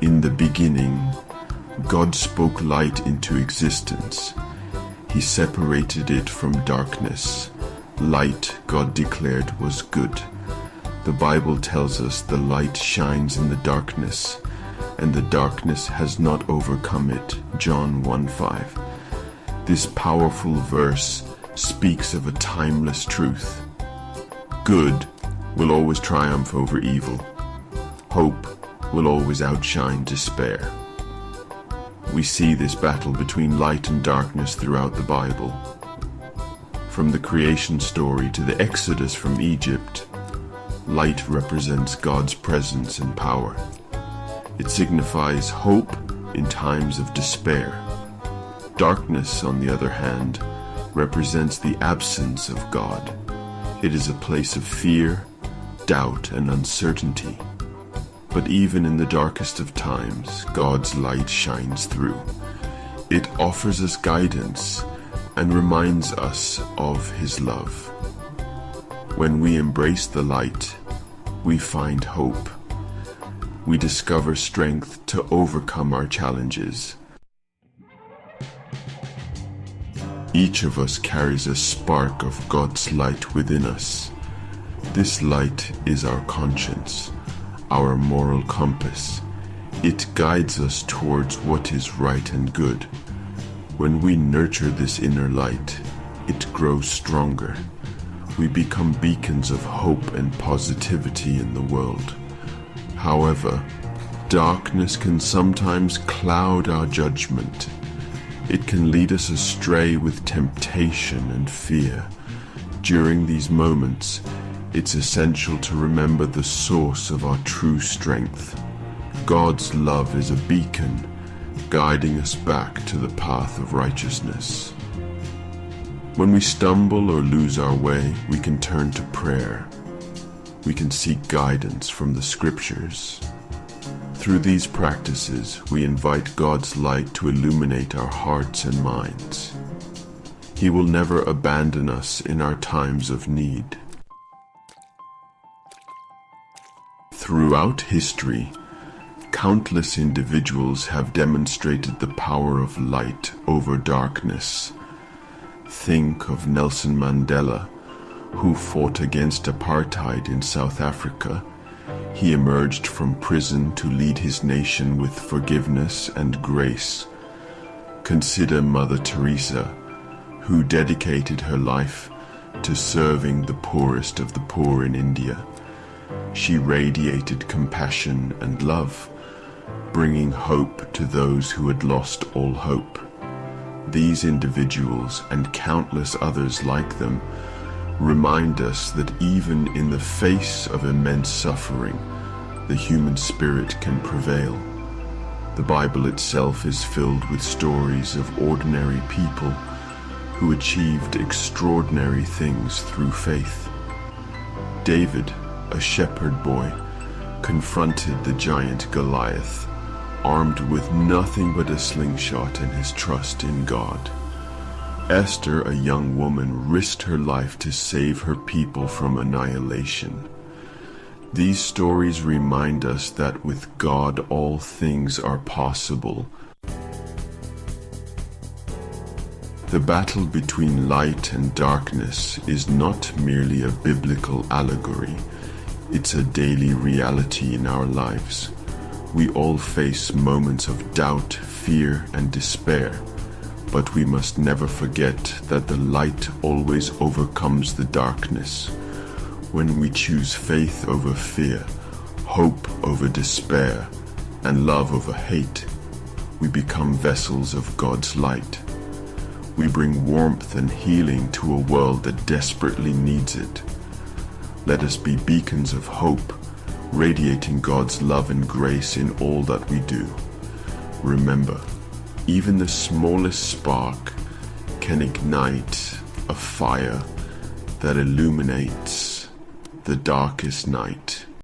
In the beginning, God spoke light into existence. He separated it from darkness. Light, God declared, was good. The Bible tells us the light shines in the darkness, and the darkness has not overcome it. John 1:5. This powerful verse speaks of a timeless truth. Good will always triumph over evil. Hope will always outshine despair. We see this battle between light and darkness throughout the Bible. From the creation story to the Exodus from Egypt, light represents God's presence and power. It signifies hope in times of despair. Darkness, on the other hand, represents the absence of God. It is a place of fear, doubt, and uncertainty. But even in the darkest of times, God's light shines through. It offers us guidance and reminds us of His love. When we embrace the light, we find hope. We discover strength to overcome our challenges. Each of us carries a spark of God's light within us. This light is our conscience, our moral compass. It guides us towards what is right and good. When we nurture this inner light, it grows stronger. We become beacons of hope and positivity in the world. However, darkness can sometimes cloud our judgment. It can lead us astray with temptation and fear. During these moments, it's essential to remember the source of our true strength. God's love is a beacon, guiding us back to the path of righteousness. When we stumble or lose our way, we can turn to prayer. We can seek guidance from the Scriptures. Through these practices, we invite God's light to illuminate our hearts and minds. He will never abandon us in our times of need. Throughout history, countless individuals have demonstrated the power of light over darkness. Think of Nelson Mandela, who fought against apartheid in South Africa. He emerged from prison to lead his nation with forgiveness and grace. Consider Mother Teresa, who dedicated her life to serving the poorest of the poor in India. She radiated compassion and love, bringing hope to those who had lost all hope. These individuals, and countless others like them, remind us that even in the face of immense suffering, the human spirit can prevail. The Bible itself is filled with stories of ordinary people who achieved extraordinary things through faith. David, a shepherd boy, confronted the giant Goliath, armed with nothing but a slingshot and his trust in God. Esther, a young woman, risked her life to save her people from annihilation. These stories remind us that with God all things are possible. The battle between light and darkness is not merely a biblical allegory. It's a daily reality in our lives. We all face moments of doubt, fear, and despair. But we must never forget that the light always overcomes the darkness. When we choose faith over fear, hope over despair, and love over hate, we become vessels of God's light. We bring warmth and healing to a world that desperately needs it. Let us be beacons of hope, radiating God's love and grace in all that we do. Remember, even the smallest spark can ignite a fire that illuminates the darkest night.